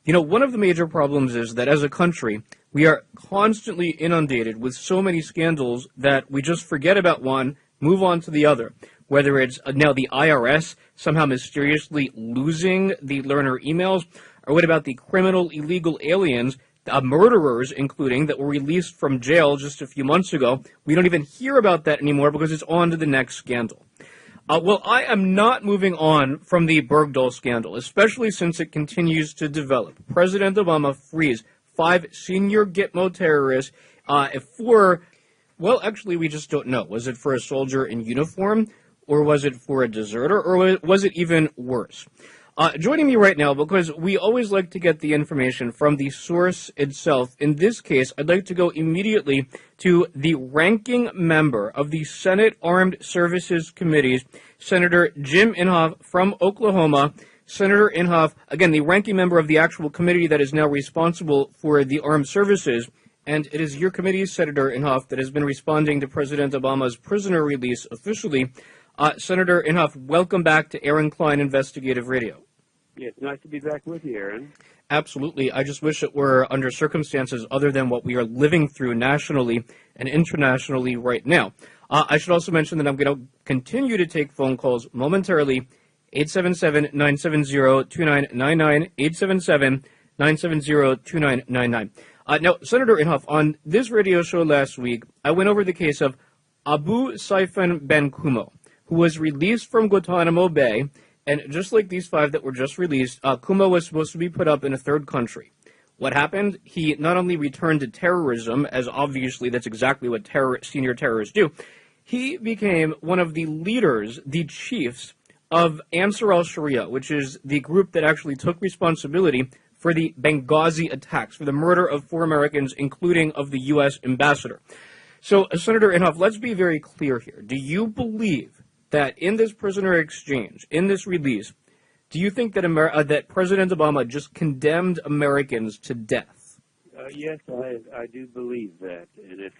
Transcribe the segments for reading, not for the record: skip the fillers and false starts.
You know, one of the major problems is that as a country, we are constantly inundated with so many scandals that we just forget about one, move on to the other. Whether it's now the IRS somehow mysteriously losing the learner emails, or what about the criminal illegal aliens, murderers including, that were released from jail just a few months ago. We don't even hear about that anymore because it's on to the next scandal. Well, I am not moving on from the Bergdahl scandal, especially since it continues to develop. President Obama frees 5 senior Gitmo terrorists for, well, actually, we just don't know. Was it for a soldier in uniform, or was it for a deserter, or was it even worse? Joining me right now, because we always like to get the information from the source itself. In this case, I'd like to go immediately to the ranking member of the Senate Armed Services Committees, Senator Jim Inhofe from Oklahoma. Senator Inhofe, again, the ranking member of the actual committee that is now responsible for the armed services. And it is your committee, Senator Inhofe, that has been responding to President Obama's prisoner release officially. Senator Inhofe, welcome back to Aaron Klein Investigative Radio. Yeah, it's nice to be back with you, Aaron. Absolutely. I just wish it were under circumstances other than what we are living through nationally and internationally right now. I should also mention that I'm going to continue to take phone calls momentarily. 877-970-2999, 877-970-2999. Now, Senator Inhofe, on this radio show last week, I went over the case of Abu Saifan Ben Kumo, who was released from Guantanamo Bay. And just like these 5 that were just released, Kumo was supposed to be put up in a third country. What happened? He not only returned to terrorism, as obviously that's exactly what senior terrorists do, he became one of the leaders, the chiefs of Ansar al-Sharia, which is the group that actually took responsibility for the Benghazi attacks, for the murder of 4 Americans, including of the U.S. ambassador. So, Senator Inhofe, let's be very clear here. Do you believe that in this prisoner exchange, in this release, do you think that that President Obama just condemned Americans to death? Yes, I do believe that. And it's,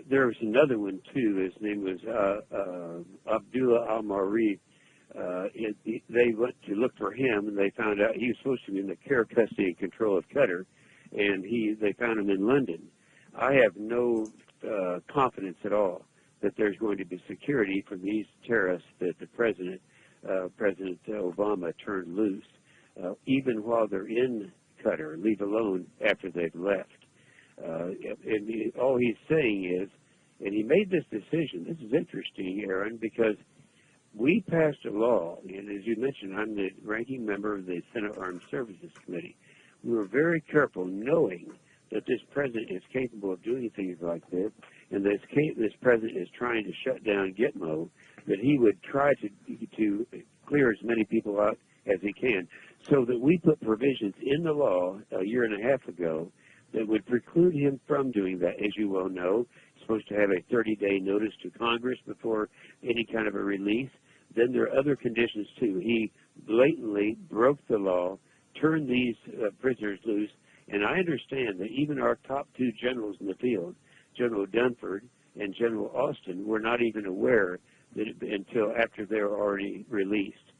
there was another one, too. His name was Abdullah al-Marif. They went to look for him, and they found out he was supposed to be in the care, custody, and control of Qatar, and they found him in London. I have no confidence at all that there's going to be security from these terrorists that the President Obama turned loose, even while they're in Qatar, leave alone after they've left. All he's saying is, and he made this decision, this is interesting, Aaron, because we passed a law, and as you mentioned, I'm the ranking member of the Senate Armed Services Committee. We were very careful, knowing that this president is capable of doing things like this, and this president is trying to shut down Gitmo, that he would try to clear as many people out as he can, so that we put provisions in the law a year and a half ago that would preclude him from doing that. As you well know, he's supposed to have a 30-day notice to Congress before any kind of a release. Then there are other conditions, too. He blatantly broke the law, turned these prisoners loose, and I understand that even our top 2 generals in the field, General Dunford and General Austin, were not even aware that until after they were already released.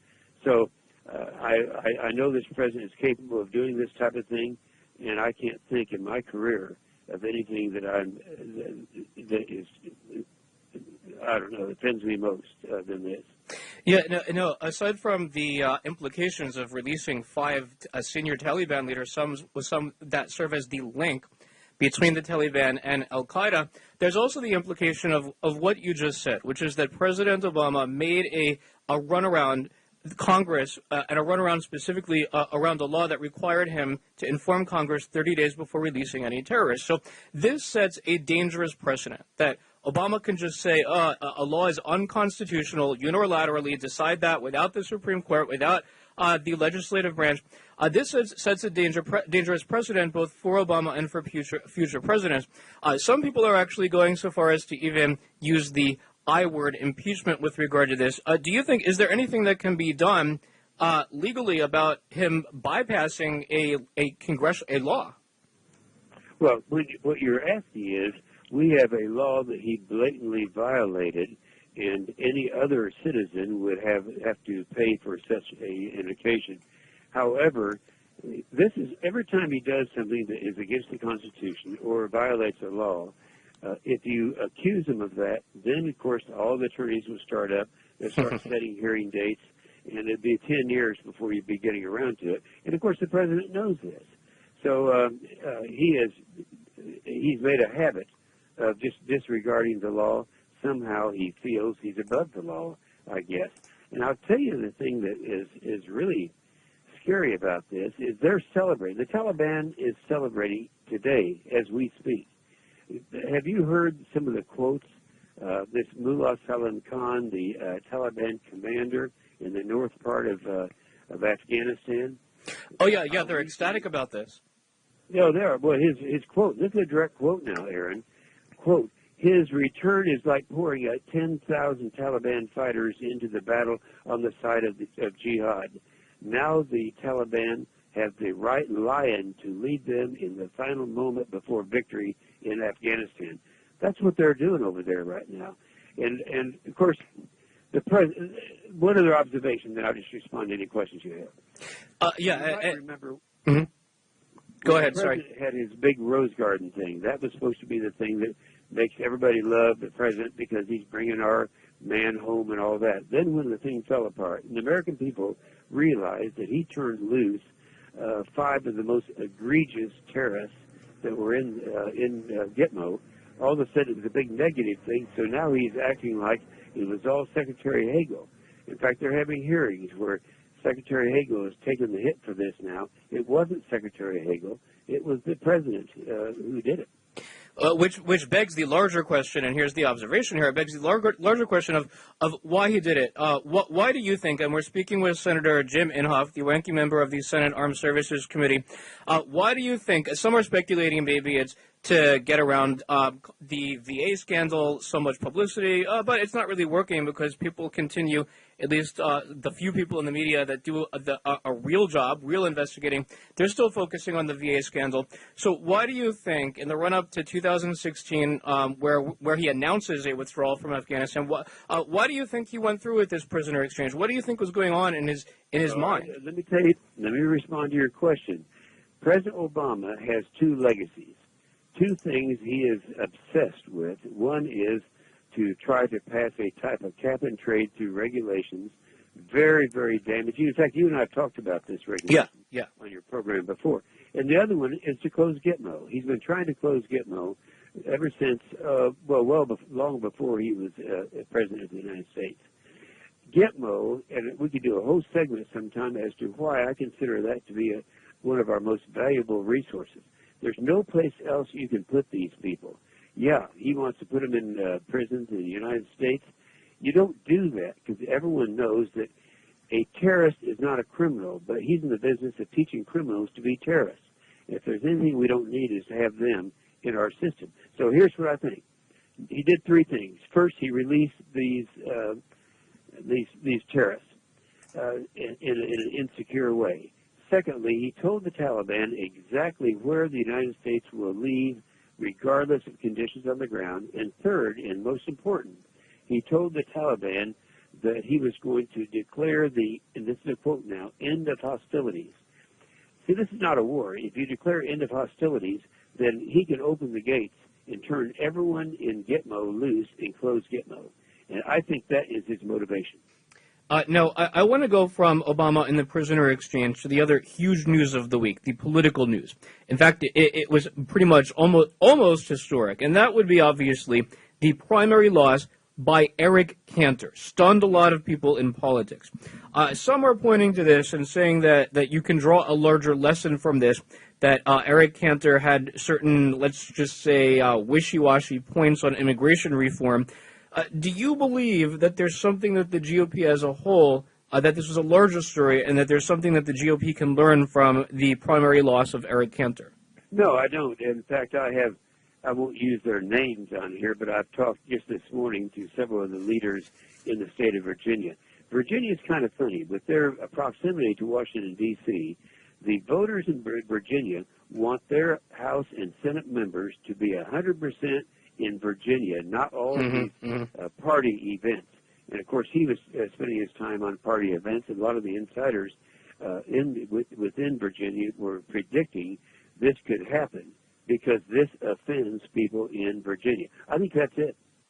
So I know this president is capable of doing this type of thing, and I can't think in my career of anything that offends me most than this. Yeah, no. Aside from the implications of releasing 5 senior Taliban leaders, some that serve as the link between the Taliban and al-Qaeda, there's also the implication of what you just said, which is that President Obama made a runaround Congress and a runaround specifically around a law that required him to inform Congress 30 days before releasing any terrorists. So this sets a dangerous precedent that Obama can just say a law is unconstitutional, unilaterally decide that without the Supreme Court, without the legislative branch. This sets a dangerous precedent both for Obama and for future presidents. Some people are actually going so far as to even use the I word, impeachment, with regard to this. Do you think, is there anything that can be done legally about him bypassing a law? Well, what you're asking is, we have a law that he blatantly violated, and any other citizen would have to pay for such an occasion. However, this is every time he does something that is against the Constitution or violates a law, if you accuse him of that, then, of course, all the attorneys will start up. They'll start setting hearing dates, and it'll be 10 years before you'd be getting around to it. And, of course, the president knows this. So he's made a habit of just disregarding the law. Somehow he feels he's above the law, I guess. And I'll tell you the thing that is really scary about this is they're celebrating. The Taliban is celebrating today as we speak. Have you heard some of the quotes? This Mullah Salam Khan, the Taliban commander in the north part of Afghanistan. Oh, yeah, they're ecstatic about this. No, they are. Well, his quote, this is a direct quote now, Aaron. Quote, his return is like pouring 10,000 Taliban fighters into the battle on the side of jihad. Now the Taliban have the right lion to lead them in the final moment before victory in Afghanistan. That's what they're doing over there right now. And of course, one other observation, then I'll just respond to any questions you have. Remember. Mm-hmm. Go ahead, the sorry. president had his big rose garden thing. That was supposed to be the thing that makes everybody love the president because he's bringing our man home and all that. Then when the thing fell apart, and the American people realized that he turned loose 5 of the most egregious terrorists that were in Gitmo. All of a sudden it was a big negative thing, so now he's acting like it was all Secretary Hagel. In fact, they're having hearings where Secretary Hagel is taking the hit for this now. It wasn't Secretary Hagel. It was the president who did it. Which begs the larger question, and here's the observation here, it begs the larger question of why he did it. Why do you think, and we're speaking with Senator Jim Inhofe, the ranking member of the Senate Armed Services Committee, why do you think, some are speculating maybe it's to get around the VA scandal, so much publicity, but it's not really working because people continue, at least the few people in the media that do a real job, real investigating, they're still focusing on the VA scandal. So why do you think, in the run-up to 2016, where he announces a withdrawal from Afghanistan, why do you think he went through with this prisoner exchange? What do you think was going on in his mind? Let me tell you. Let me respond to your question. President Obama has 2 legacies. 2 things he is obsessed with. One is to try to pass a type of cap-and-trade through regulations, very, very damaging. In fact, you and I have talked about this regulation on your program before. And the other one is to close Gitmo. He's been trying to close Gitmo ever since, long before he was president of the United States. Gitmo, and we could do a whole segment sometime as to why I consider that to be one of our most valuable resources. There's no place else you can put these people. Yeah, he wants to put them in prisons in the United States. You don't do that because everyone knows that a terrorist is not a criminal, but he's in the business of teaching criminals to be terrorists. If there's anything we don't need is to have them in our system. So here's what I think. He did 3 things. First, he released these terrorists in an insecure way. Secondly, he told the Taliban exactly where the United States will leave regardless of conditions on the ground. And third, and most important, he told the Taliban that he was going to declare and this is a quote now, end of hostilities. See, this is not a war. If you declare end of hostilities, then he can open the gates and turn everyone in Gitmo loose and close Gitmo. And I think that is his motivation. No, I want to go from Obama and the prisoner exchange to the other huge news of the week, the political news. In fact, it was pretty much almost historic, and that would be obviously the primary loss by Eric Cantor. Stunned a lot of people in politics. Some are pointing to this and saying that you can draw a larger lesson from this, that Eric Cantor had certain, let's just say, wishy-washy points on immigration reform. Do you believe that there's something that the GOP as a whole, that this was a larger story, and that there's something that the GOP can learn from the primary loss of Eric Cantor? No, I don't. In fact, I won't use their names on here, but I've talked just this morning to several of the leaders in the state of Virginia. Virginia is kind of funny. With their proximity to Washington, D.C., the voters in Virginia want their House and Senate members to be 100% in Virginia, not all these party events. And, of course, he was spending his time on party events, and a lot of the insiders within Virginia were predicting this could happen because this offends people in Virginia. I think that's it.